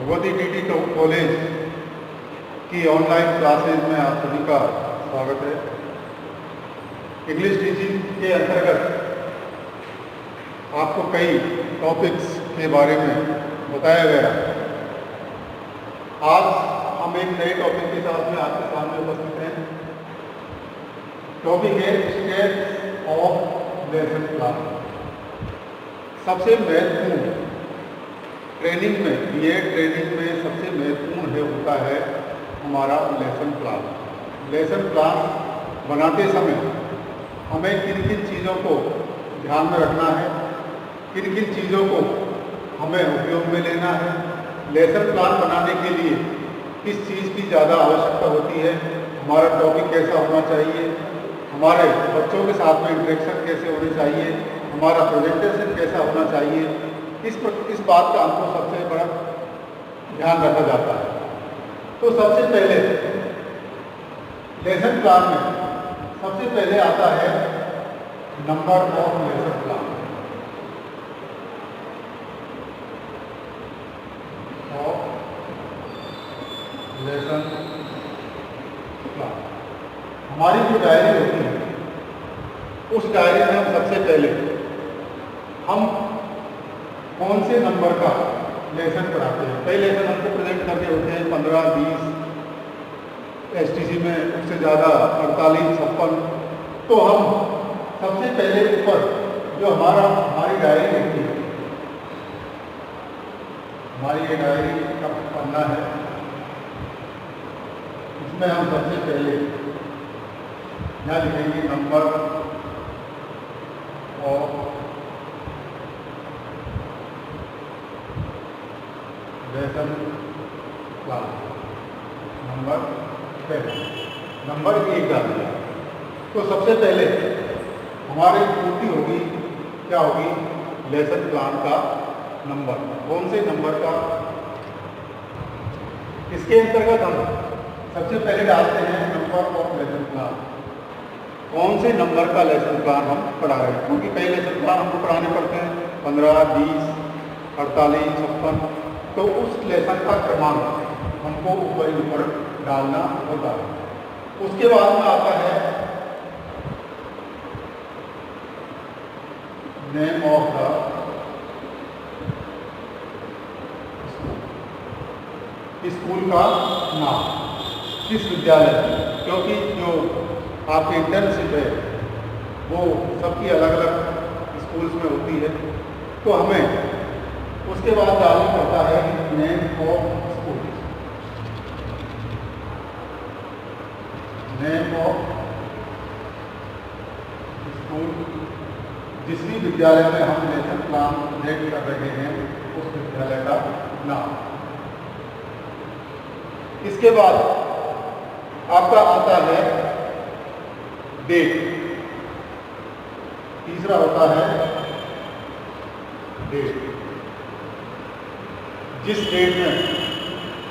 Bhagwati DD college की online classes में आप सभी का स्वागत है। इंग्लिश टीचिंग के अंतर्गत आपको कई टॉपिक्स के बारे में बताया गया। आज हम एक नए टॉपिक के साथ में आपके सामने उपस्थित हैं। टॉपिक है स्टेप्स ऑफ लेसन प्लान। सबसे महत्वपूर्ण ट्रेनिंग में सबसे महत्वपूर्ण होता है हमारा लेसन प्लान। लेसन प्लान बनाते समय हमें किन किन चीज़ों को ध्यान में रखना है, किन किन चीज़ों को हमें उपयोग में लेना है, लेसन प्लान बनाने के लिए किस चीज़ की ज़्यादा आवश्यकता होती है, हमारा टॉपिक कैसा होना चाहिए, हमारे बच्चों के साथ में इंटरेक्शन कैसे होने चाहिए, हमारा प्रेजेंटेशन कैसा होना चाहिए, इस बात का हमको सबसे बड़ा ध्यान रखा जाता है। तो सबसे पहले लेसन प्लान में सबसे पहले आता है number of lesson plan. Lesson plan हमारी जो डायरी होती है, उस डायरी में हम सबसे पहले हम कौन से नंबर का लेसन पढ़ाते हैं। कई लेसन हमको प्रेजेंट करके होते हैं 15, 20, एसटीसी में उससे ज़्यादा 48, 56। तो हम सबसे पहले ऊपर जो हमारी डायरी होती है, हमारी ये डायरी का पन्ना है, इसमें हम सबसे पहले यहाँ लिखेंगे number of lesson plan. Number 1 डाल दिया। तो सबसे पहले हमारी पूर्ति होगी, क्या होगी, लेसन प्लान का नंबर। कौन से नंबर का? इसके अंतर्गत हम सबसे पहले डालते हैं नंबर ऑफ लेसन प्लान। कौन से नंबर का लेसन प्लान हम पढ़ा रहे हैं, क्योंकि कई लेसन प्लान हमको पढ़ाने पड़ते हैं 15, 20, 48, 56। तो उस लेसन का क्रमांक हमको ऊपर डालना होता है। उसके बाद में आता है नेम ऑफ द स्कूल का नाम, किस विद्यालय, क्योंकि जो आपकी इंटर्नशिप है वो सबकी अलग अलग स्कूल्स में होती है। तो हमें उसके बाद डालना पड़ता है name of school. Name of school, जिस भी विद्यालय में हम लेसन प्लान प्रेजेंट कर रहे हैं उस विद्यालय का नाम। इसके बाद आपका आता है डेट। तीसरा होता है डेट, जिस डेट में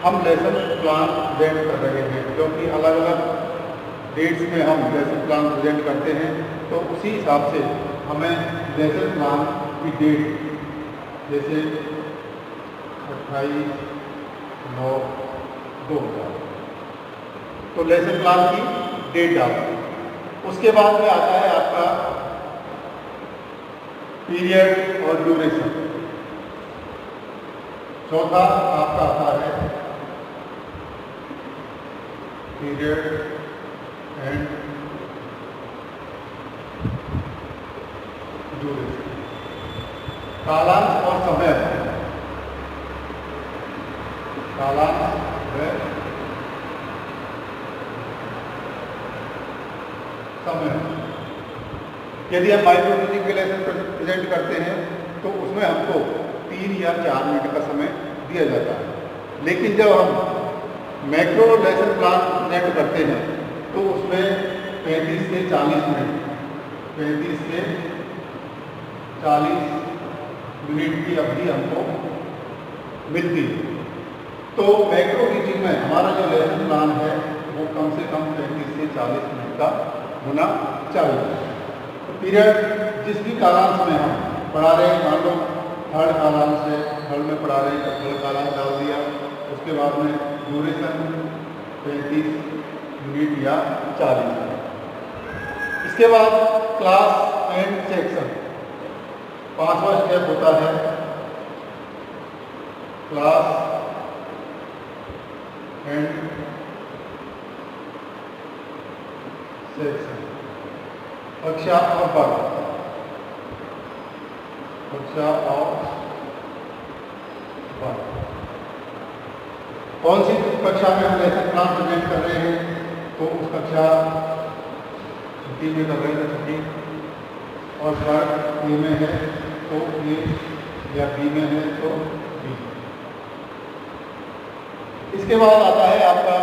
हम लेसन प्लान प्रेजेंट कर रहे हैं, क्योंकि अलग अलग डेट्स में हम लेसन प्लान प्रेजेंट करते हैं। तो उसी हिसाब से हमें लेसन प्लान की डेट, जैसे 28/9/2000, तो लेसन प्लान की डेट डालते हैं। उसके बाद में आता है आपका पीरियड और ड्यूरेशन। चौथा आपका आता है पीरियड एंड ड्यूरेशन, कालांश और समय। कालांश है समय। यदि हम माइक्रो टीचिंग के लेसन प्रेजेंट करते हैं तो उसमें हमको 3 या 4 मिनट का समय दिया जाता है। लेकिन जब हम मैक्रो लेसन प्लान प्रेजेंट करते हैं तो उसमें 35 से 40 मिनट, 35 से 40 मिनट की अवधि हमको मिलती है। तो मैक्रो टीचिंग में हमारा जो लेसन प्लान है वो कम से कम 35 से 40 मिनट का होना चाहिए। तो पीरियड जिस भी कालांश में हम पढ़ा रहे हैं, मान लो थर्ड कालांश है, थर्ड में पढ़ा रहे हैं तो थर्ड कालांश डाल दिया। उसके बाद में ड्यूरेशन 35 मिनट या 40 मिनट। इसके बाद क्लास एंड सेक्शन, 5वां स्टेप होता है क्लास एंड सेक्शन, कक्षा और वर्ग, कक्षा और वर्ग। कौन सी कक्षा में हम लेसन प्लान प्रेजेंट कर रहे हैं, तो उस कक्षा छुट्टी में कर रहे हैं तो छुट्टी, और वर्ग ए में है तो ए, या बी में है तो बी। इसके बाद आता है आपका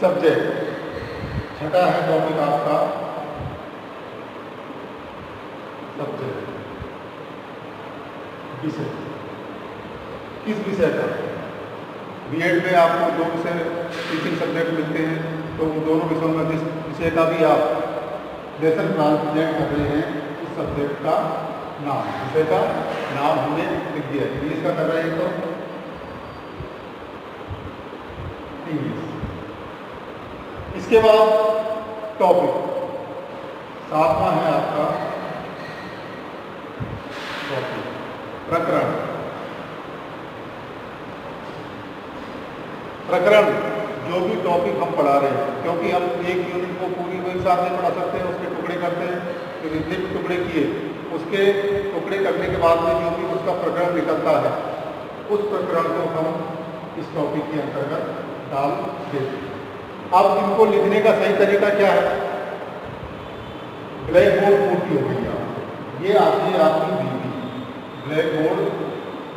सब्जेक्ट, छठा है टॉपिक आपका सब्जेक्ट, विषय। किस विषय का? बीएड में आपको 2 विषय टीचिंग सब्जेक्ट मिलते हैं, तो उन दोनों विषयों में जिस विषय का भी आप लेसन प्लान प्रेजेंट कर रहे हैं, उस सब्जेक्ट का नाम, विषय का नाम हमने लिख दिया। इंग्लिश का कर रहे हैं तो इंग्लिश। इसके बाद टॉपिक, 7वां है आपका टॉपिक, प्रकरण। प्रकरण जो भी टॉपिक हम पढ़ा रहे हैं, क्योंकि हम एक यूनिट को पूरी को एक साथ नहीं पढ़ा सकते हैं, उसके टुकड़े करते हैं, फिर जितने भी टुकड़े किए उसके टुकड़े करने के बाद में जो भी उसका प्रकरण निकलता है, उस प्रकरण को हम इस टॉपिक के अंतर्गत डाल देते हैं। अब इनको लिखने का सही तरीका क्या है? ब्लैक बोर्ड पूर्ति हो गई, ये आपकी बीवी ब्लैक बोर्ड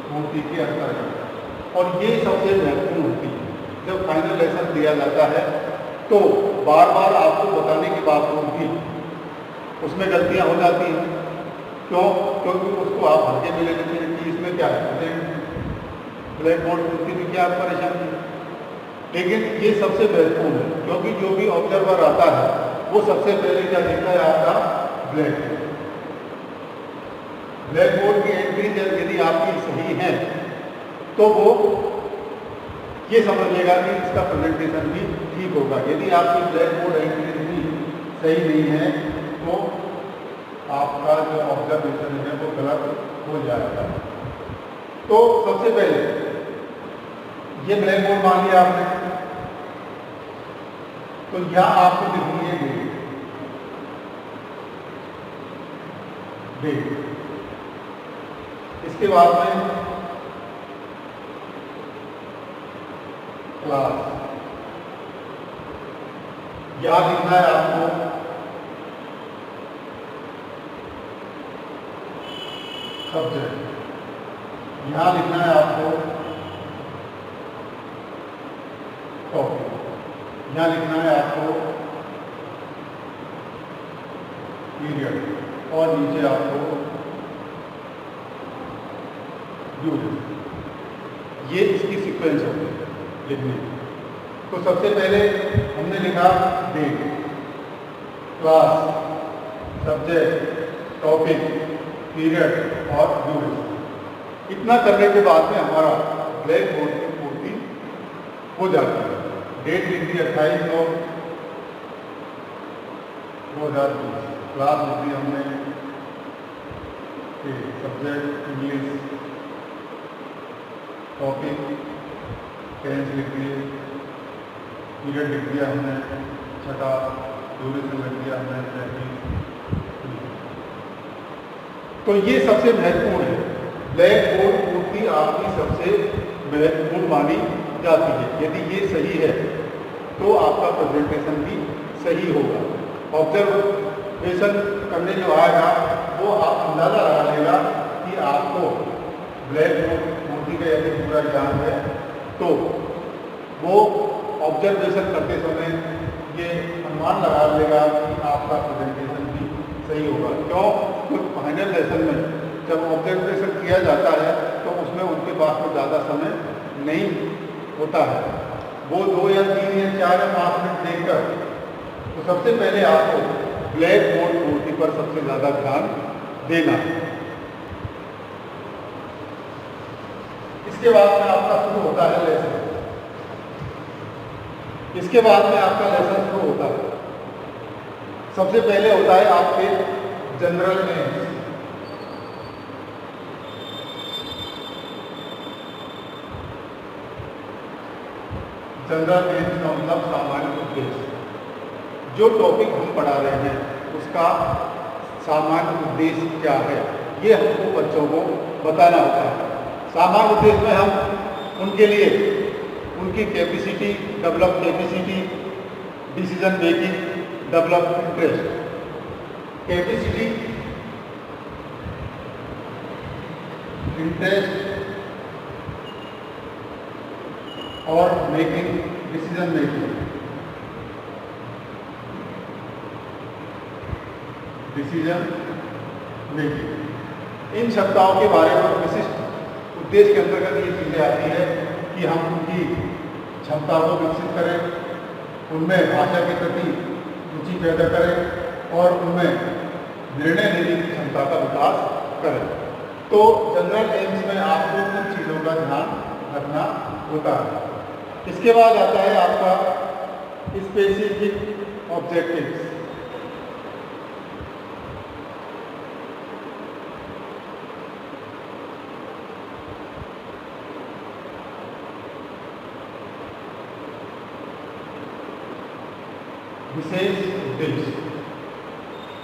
पूर्ति के अंतर्गत। और ये सबसे महत्वपूर्ण होती है, जब फाइनल लेसन दिया जाता है तो बार बार आपको बताने के बावजूद भी उसमें गलतियां हो जाती हैं। क्यों? क्योंकि उसको आप हल्के में ले लेते हैं कि इसमें क्या है, ब्लैक बोर्ड पूर्ति में क्या परेशानी है। लेकिन ये सबसे महत्वपूर्ण है, क्योंकि जो भी ऑब्जर्वर आता है वो सबसे पहले क्या देखता है? आपका ब्लैक बोर्ड। ब्लैक बोर्ड की एंट्री यदि आपकी सही है तो वो ये समझ लेगा कि इसका प्रेजेंटेशन भी ठीक होगा। यदि आपकी ब्लैक बोर्ड एंट्री भी सही नहीं है तो आपका जो ऑब्जर्वेशन है वो गलत हो जाएगा। तो सबसे पहले ये ब्लैक बोर्ड मान लिया आपने, तो यहाँ आपको लिखनी है डेट। इसके बाद में क्लास, यहाँ लिखना है आपको सब्जेक्ट, यहाँ लिखना है आपको टॉपिक, यहाँ लिखना है आपको पीरियड, और नीचे आपको ड्यूरेशन। ये इसकी सीक्वेंस होती है लिखने। तो सबसे पहले हमने लिखा date, class, subject, topic, period और ड्यूरेशन। इतना करने के बाद में हमारा ब्लैक बोर्ड की पूर्ति हो जाती है। डेट लिख दी 28/9/2020, क्लास लिख दी हमने, सब्जेक्ट इंग्लिश, टॉपिक टेंस लिख दिए, पीरियड लिख दिया हमने 6, ड्यूरेशन लिख दिया हमने 35। तो ये सबसे महत्वपूर्ण है, ब्लैक बोर्ड पूर्ति आपकी सबसे महत्वपूर्ण मानी जाती है। यदि ये सही है तो आपका प्रेजेंटेशन भी सही होगा। ऑब्जर्वेशन करने जो आएगा वो आप अंदाजा लगा लेगा कि आपको ब्लैक बोर्ड पूर्ति का यदि पूरा ज्ञान है तो वो ऑब्जर्वेशन करते समय ये अनुमान लगा लेगा कि आपका प्रेजेंटेशन भी सही होगा। क्यों? क्योंकि फाइनल लेसन में जब ऑब्जर्वेशन किया जाता है तो उसमें उनके पास में ज़्यादा समय नहीं होता है, वो 2 या 3 या 4 या 5 मिनट देखकर। तो सबसे पहले आपको ब्लैक बोर्ड पूर्ति पर सबसे ज़्यादा ध्यान देना है। इसके बाद में आपका शुरू होता है लेसन। इसके बाद में आपका लेसन शुरू होता है। सबसे पहले होता है आपके जनरल एम्स। जनरल एम्स का मतलब सामान्य उद्देश्य। जो टॉपिक हम पढ़ा रहे हैं उसका सामान्य उद्देश्य क्या है, ये हमको बच्चों को बताना होता है। सामान्य उद्देश्य में हम उनके लिए उनकी capacity, develop capacity, decision making, develop interest. Capacity, interest और making, decision making. Decision making, इन क्षमताओं के बारे में विशिष्ट उद्देश्य के अंतर्गत ये चीज़ें आती है कि हम उनकी क्षमता को विकसित करें, उनमें भाषा के प्रति रुचि पैदा करें और उनमें निर्णय लेने की क्षमता का विकास करें। तो जनरल एम्स में आपको कुछ चीज़ों का ध्यान रखना होता है। इसके बाद आता है आपका स्पेसिफिक ऑब्जेक्टिव्स। विशेष उद्देश्य।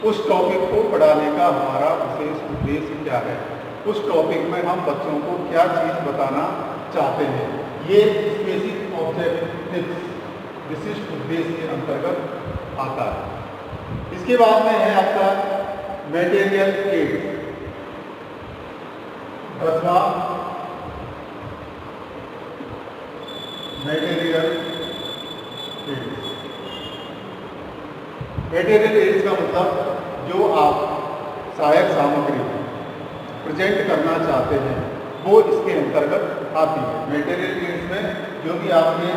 उस टॉपिक को पढ़ाने का हमारा विशेष उद्देश्य क्या है, उस टॉपिक में हम बच्चों को क्या चीज़ बताना चाहते हैं, ये स्पेसिफिक ऑब्जेक्टिव्स विशिष्ट उद्देश्य के अंतर्गत आता है। इसके बाद में है आपका मटेरियल एड। 10वां मटेरियल एड। मटेरियल एड्स का मतलब जो आप सहायक सामग्री प्रेजेंट करना चाहते हैं वो इसके अंतर्गत आती है। मटेरियल एड्स में जो भी आपके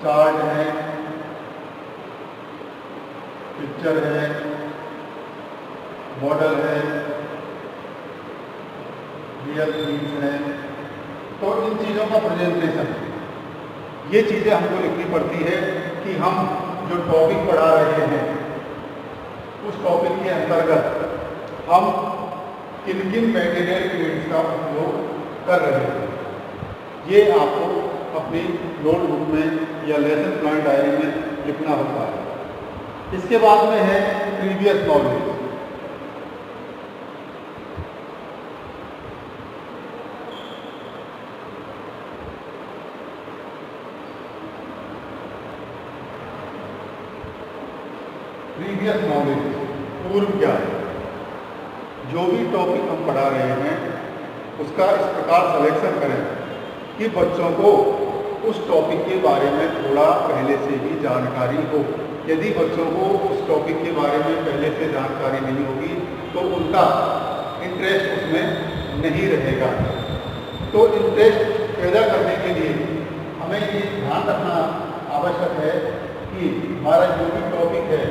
चार्ट है, पिक्चर है, मॉडल है, रियल थिंग्स है, तो इन चीज़ों का प्रेजेंटेशन, ये चीज़ें हमको लिखनी पड़ती है कि हम जो टॉपिक पढ़ा रहे हैं उस टॉपिक के अंतर्गत हम किन किन मटेरियल एड्स का उपयोग कर रहे हैं। ये आपको अपनी नोटबुक में या लेसन प्लान डायरी में लिखना होता है। इसके बाद में है प्रीवियस नॉलेज। प्रीवियस नॉलेज, पूर्व ज्ञान। जो भी टॉपिक हम पढ़ा रहे हैं उसका इस प्रकार सिलेक्शन करें कि बच्चों को उस टॉपिक के बारे में थोड़ा पहले से ही जानकारी हो। यदि बच्चों को उस टॉपिक के बारे में पहले से जानकारी नहीं होगी तो उनका इंटरेस्ट उसमें नहीं रहेगा। तो इंटरेस्ट पैदा करने के लिए हमें ये ध्यान रखना आवश्यक है कि हमारा जो भी टॉपिक है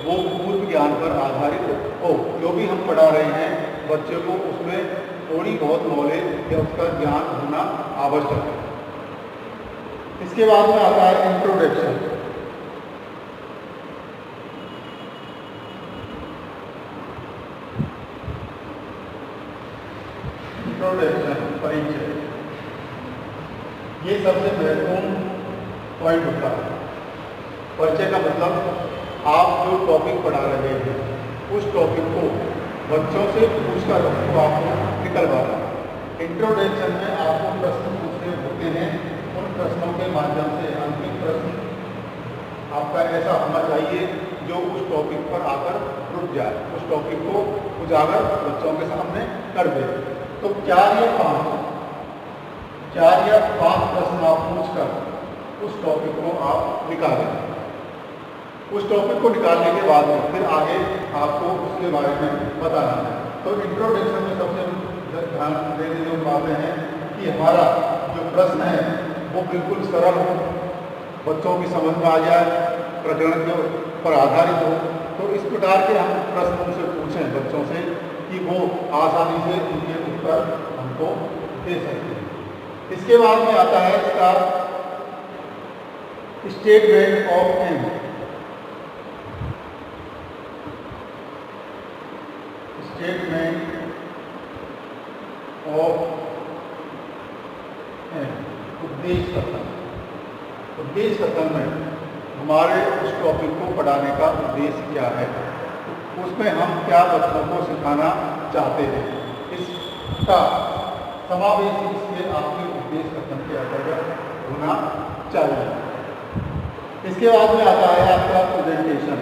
वो पूर्व ज्ञान पर आधारित हो। जो भी हम पढ़ा रहे हैं बच्चों को उसमें थोड़ी बहुत नॉलेज या उसका ज्ञान होना आवश्यक है। इसके बाद में आता है इंट्रोडक्शन। इंट्रोडक्शन, परिचय, ये सबसे महत्वपूर्ण पॉइंट होता है। परिचय का मतलब आप जो टॉपिक पढ़ा रहे हैं उस टॉपिक को बच्चों से पूछकर उसको आपको निकलवाना है। इंट्रोडक्शन में आपको प्रश्न पूछने होते हैं, उन प्रश्नों के माध्यम से अंतिम प्रश्न आपका ऐसा होना चाहिए जो उस टॉपिक पर आकर रुक जाए, उस टॉपिक को उजागर बच्चों के सामने कर दे। तो 4 या 5 प्रश्न आप पूछकर उस टॉपिक को आप निकालें। उस टॉपिक को निकालने के बाद में फिर आगे आपको उसके बारे में बताना है। तो इंट्रोडक्शन में सबसे ध्यान देने जो बातें हैं कि हमारा जो प्रश्न है वो बिल्कुल सरल हो, बच्चों की समझ में आ जाए, प्रकरण के पर आधारित हो। तो इस प्रकार के हम प्रश्न उनसे पूछें बच्चों से कि वो आसानी से उनके उत्तर हमको दे सकते हैं। इसके बाद में आता है इसका statement of aim. Statement of aim, उद्देश्य कथन। उद्देश्य कथन में हमारे उस टॉपिक को पढ़ाने का उद्देश्य क्या है, उसमें हम क्या बच्चों को सिखाना चाहते हैं, इसका समावेश इसके आपके उद्देश्य कथन के अंतर्गत होना चाहिए। इसके बाद में आता है आपका प्रेजेंटेशन।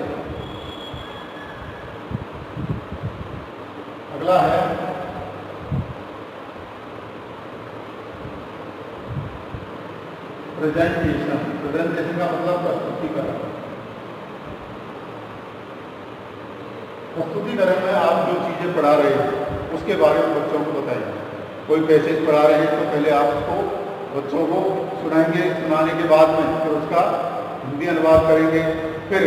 अगला है प्रेजेंटेशन। प्रेजेंटेशन का मतलब प्रस्तुतिकरण। प्रस्तुतिकरण में आप जो चीज़ें पढ़ा रहे हैं उसके बारे में बच्चों को बताइए। कोई पैसेज पढ़ा रहे हैं तो पहले आप उसको बच्चों को सुनाएंगे, सुनाने के बाद में फिर उसका हिंदी अनुवाद करेंगे, फिर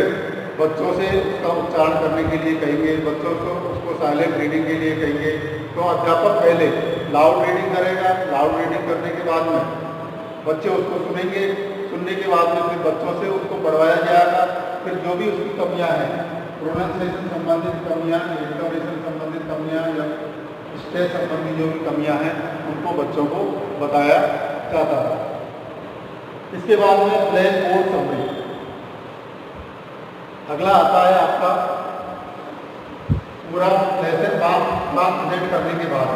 बच्चों से उसका उच्चारण करने के लिए कहेंगे, बच्चों को उसको साइलेंट रीडिंग के लिए कहेंगे। तो अध्यापक पहले लाउड रीडिंग करेगा, लाउड रीडिंग करने के बाद में बच्चे उसको सुनेंगे, सुनने के बाद में फिर बच्चों से उसको पढ़वाया जाएगा। फिर जो भी उसकी कमियां हैं, प्रोनाउंसिएशन संबंधित कमियां, इंटोनेशन संबंधित कमियां या स्ट्रेस संबंधी जो भी कमियां हैं उनको बच्चों को बताया जाता है। इसके बाद में ब्लैक बोर्ड समरी। अगला आता है आपका पूरा लेसन प्लान प्रेजेंट करने के बाद,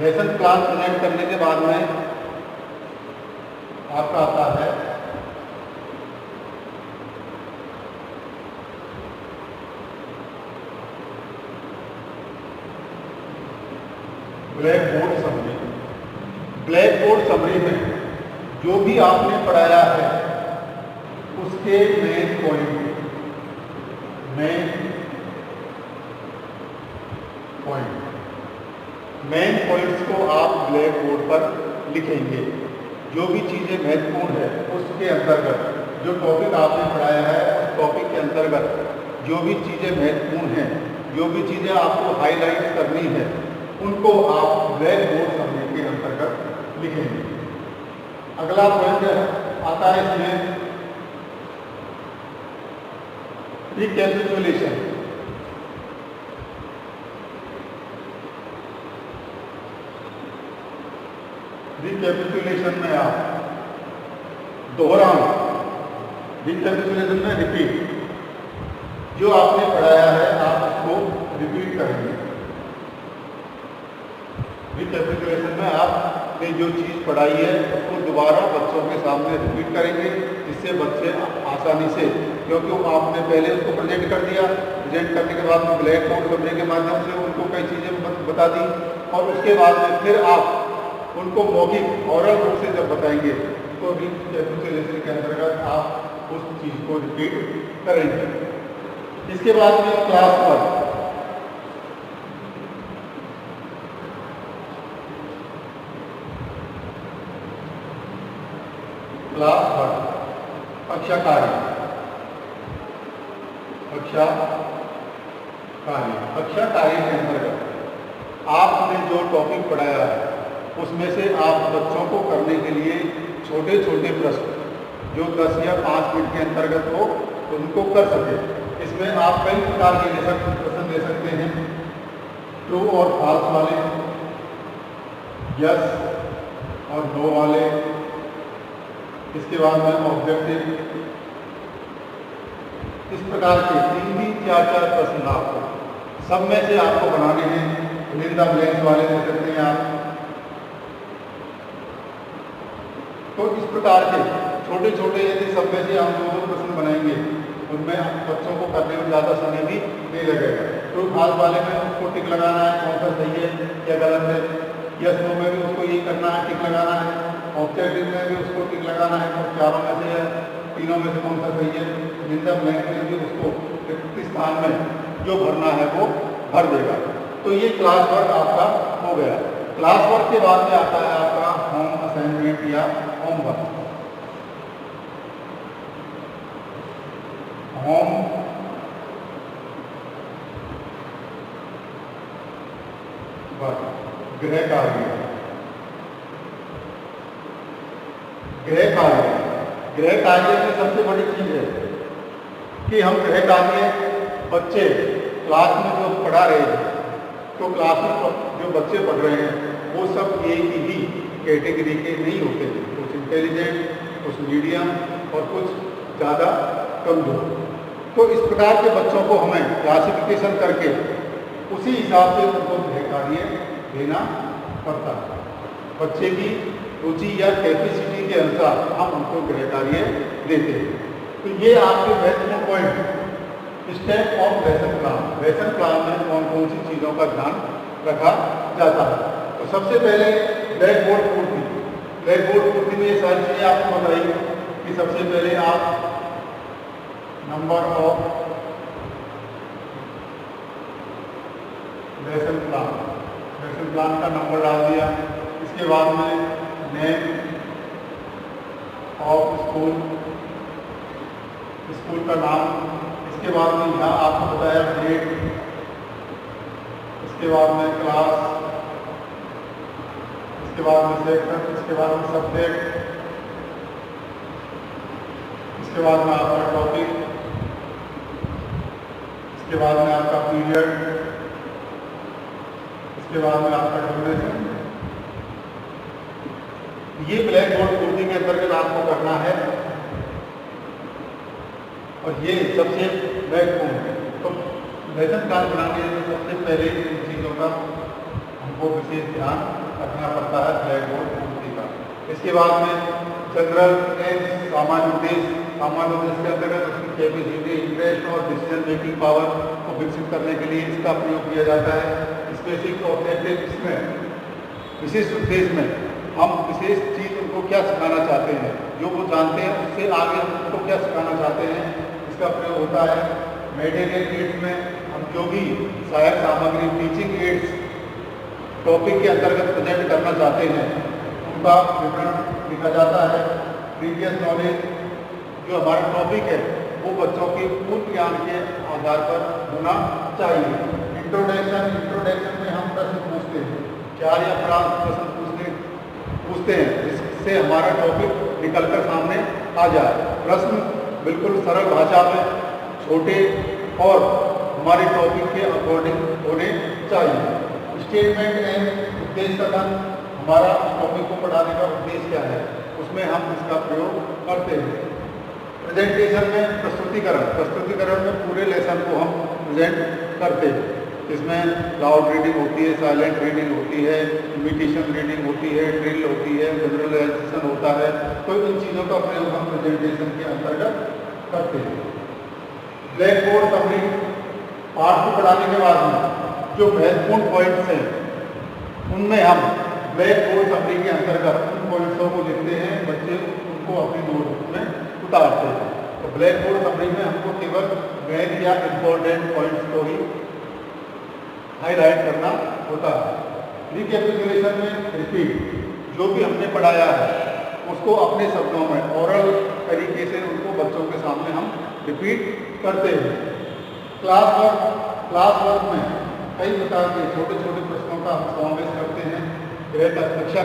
लेसन प्लान प्रेजेंट करने के बाद में आपका आता है black board summary. Black board summary में जो भी आपने पढ़ाया है उसके मेन पॉइंट मेन पॉइंट्स को आप ब्लैक बोर्ड पर लिखेंगे। जो भी चीज़ें महत्वपूर्ण है उसके अंतर्गत जो टॉपिक आपने पढ़ाया है उस टॉपिक के अंतर्गत जो भी चीज़ें महत्वपूर्ण हैं, जो भी चीज़ें आपको हाईलाइट करनी है, उनको आप ब्लैक बोर्ड समरी के अंतर्गत लिखेंगे। अगला पॉइंट आता है इसमें रिकैपिचुलेशन। रिकैपिचुलेशन में आप दोहराएं, रिकैपिचुलेशन में रिपीट। जो आपने पढ़ाया है आप उसको रिपीट करेंगे। रिकैपिचुलेशन में आपने जो चीज़ पढ़ाई है उसको दोबारा बच्चों के सामने रिपीट करेंगे, जिससे बच्चे आसानी से, क्योंकि आपने पहले उसको प्रेजेंट कर दिया, प्रेजेंट करने के बाद में ब्लैक बोर्ड समरी के माध्यम से उनको कई चीज़ें बता दी, और उसके बाद में फिर आप उनको मौखिक ओरल रूप से जब बताएंगे तो रिकैपिचुलेशन के अंतर्गत आप उस चीज़ को रिपीट करेंगे। इसके बाद में क्लास वर्क। क्लास वर्क, कक्षा कार्य। कक्षा कार्य के अंतर्गत आपने जो टॉपिक पढ़ाया है उसमें से आप बच्चों को करने के लिए छोटे छोटे प्रश्न जो 10 या 5 मिनट के अंतर्गत हो उनको कर सके। इसमें आप कई प्रकार के प्रश्न दे सकते हैं, ट्रू और फॉल्स वाले, यस और नो वाले। इसके बाद में ऑब्जेक्टिव। इस प्रकार के 3-4 प्रश्न आपको सब में से आपको बनाने हैं। फिल इन द ब्लैंक्स वाले दे सकते हैं आप। तो इस प्रकार के छोटे छोटे यदि सब में से हम 2 प्रश्न बनाएंगे उनमें बच्चों को करने में ज़्यादा समय भी नहीं लगेगा। ट्रू फॉल्स वाले में उसको टिक लगाना है, कौन सा सही है क्या गलत है। यस नो में भी उसको यही करना है, टिक लगाना है। ऑब्जेक्टिव में भी उसको टिक लगाना है, तो चारों में से या तीनों में से कौन सा सही है। इन द ब्लैंक में भी उसको रिक्त स्थान में जो भरना है वो भर देगा। तो ये क्लास वर्क आपका हो गया। क्लास वर्क के बाद में आता है आपका होम असाइनमेंट या होमवर्क। गृह कार्य। गृह कार्य, गृह कार्य में सबसे बड़ी चीज़ है कि हम गृह कार्य बच्चे क्लास में जो पढ़ा रहे हैं, तो क्लास में जो बच्चे पढ़ रहे हैं वो सब एक ही कैटेगरी के नहीं होते हैं, कुछ इंटेलिजेंट, कुछ मीडियम और कुछ ज़्यादा कमजोर। तो इस प्रकार के बच्चों को हमें क्लासिफिकेशन करके उसी हिसाब से उनको गृह कार्य देना पड़ता है। बच्चे की रुचि या कैपेसिटी के अनुसार हम उनको गृह कार्य देते हैं। तो ये आपके महत्वपूर्ण point step of lesson plan. Lesson plan में कौन कौन सी चीज़ों का ध्यान रखा जाता है। तो सबसे पहले ब्लैक बोर्ड पूर्ति। ब्लैक बोर्ड पूर्ति में ये सारी चीज़ें आपको बताइए कि सबसे पहले आप नंबर ऑफ लेसन प्लान का नंबर डाल दिया। इसके बाद में नेम ऑफ स्कूल का नाम। इसके बाद में यहाँ आपको बताया ग्रेड। इसके बाद में क्लास। इसके बाद में सेक्शन। इसके बाद में सब्जेक्ट। इसके बाद में आपका टॉपिक। इसके बाद में आपका पीरियड। इसके बाद में आपका ड्यूरेशन। ये ब्लैक बोर्ड पूर्ति के अंतर्गत आपको करना है और ये सबसे महत्वपूर्ण है। तो लेसन प्लान बनाने में सबसे पहले इन चीज़ों का हमको विशेष ध्यान रखना पड़ता है ब्लैक बोर्ड पूर्ति का। इसके बाद में जनरल एम्स, सामान्य उद्देश्य के अंतर्गत उसकी कैपेसिटी, इंटरेस्ट और डिसीजन मेकिंग पावर को विकसित करने के लिए इसका प्रयोग किया जाता है। स्पेसिफिक ऑब्जेक्टिव, इसमें विशेष उद्देश्य में हम विशेष चीज़ उनको क्या सिखाना चाहते हैं, जो वो जानते हैं उससे आगे उनको क्या सिखाना चाहते हैं, इसका प्रयोग होता है। मटेरियल एड्स में हम जो भी सहायक सामग्री, टीचिंग एड्स टॉपिक के अंतर्गत प्रेजेंट करना चाहते हैं उनका विवरण लिखा जाता है। प्रीवियस नॉलेज, जो हमारा टॉपिक है वो बच्चों के पूर्व ज्ञान के आधार पर होना चाहिए। इंट्रोडक्शन में हम प्रश्न पूछते हैं, 4 या 5 प्रश्न पूछते हैं जिससे हमारा टॉपिक निकलकर सामने आ जाए। प्रश्न बिल्कुल सरल भाषा में, छोटे और हमारे टॉपिक के अकॉर्डिंग होने चाहिए। स्टेटमेंट एंड उद्देश्य कथन, हमारा टॉपिक को पढ़ाने का उद्देश्य क्या है, उसमें हम इसका प्रयोग करते हैं। प्रेजेंटेशन में प्रस्तुतिकरण में पूरे लेसन को हम प्रेजेंट करते हैं। इसमें लाउड रीडिंग होती है, साइलेंट रीडिंग होती है, इमिटेशन रीडिंग होती है, ड्रिल होती है, जनरलाइजेशन होता है। तो इन चीज़ों का प्रयोग हम प्रेजेंटेशन के अंतर्गत करते हैं। ब्लैक बोर्ड समरी, पाठ को पढ़ाने के बाद में जो महत्वपूर्ण पॉइंट्स हैं उनमें हम ब्लैक बोर्ड समरी के अंतर्गत उन पॉइंट्सों को लिखते हैं, बच्चे उनको अपनी नोटबुक में उतारते हैं। तो ब्लैक बोर्ड समरी में हमको केवल मेन या इम्पोर्टेंट पॉइंट्स को ही हाईलाइट करना होता है। रिकैपिचुलेशन में रिपीट, जो भी हमने पढ़ाया है उसको अपने शब्दों में ओरल तरीके से उनको बच्चों के सामने हम रिपीट करते हैं। क्लास वर्क में कई प्रकार के छोटे छोटे प्रश्नों का हम समावेश करते हैं। कक्षा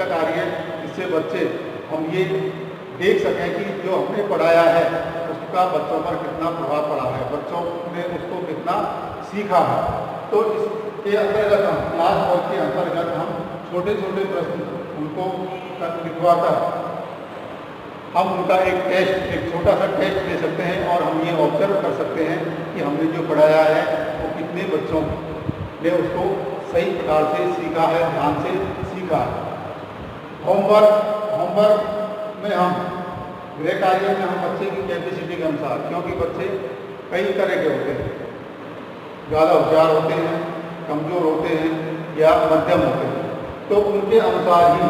कार्य, इससे बच्चे हम ये देख सकें कि जो हमने पढ़ाया है उसका बच्चों पर कितना प्रभाव पड़ा है, बच्चों ने उसको कितना सीखा है। तो इसके अंतर्गत हम क्लास वर्क के अंतर्गत हम छोटे छोटे प्रश्न उनको लिखवाकर हम उनका एक छोटा सा टेस्ट ले सकते हैं और हम ये ऑब्जर्व कर सकते हैं कि हमने जो पढ़ाया है वो कितने बच्चों ने उसको सही प्रकार से सीखा है, ध्यान से सीखा है। होमवर्क में हम गृह कार्य में हम बच्चे की कैपेसिटी के अनुसार, क्योंकि बच्चे कई तरह के होते हैं, ज़्यादा होशियार होते हैं, कमज़ोर होते हैं या मध्यम होते हैं, तो उनके अनुसार ही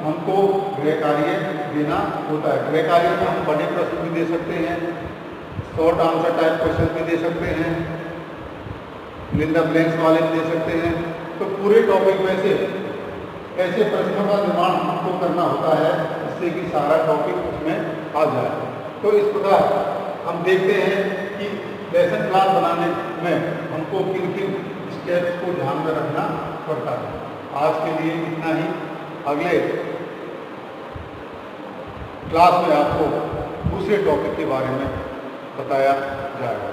हमको गृह कार्य देना होता है। गृह कार्य में हम बड़े प्रश्न भी दे सकते हैं, शॉर्ट आंसर टाइप क्वेश्चन भी दे सकते हैं, फिल इन द ब्लैंक्स वाले भी दे सकते हैं। तो पूरे टॉपिक में से ऐसे प्रश्नों का निर्माण हमको करना होता है जिससे कि सारा टॉपिक उसमें आ जाए। तो इस प्रकार हम देखते हैं कि लेसन प्लान बनाने में हमको किन किन स्टेप्स को ध्यान में रखना पड़ता है। आज के लिए इतना ही। अगले क्लास में आपको दूसरे टॉपिक के बारे में बताया जाएगा।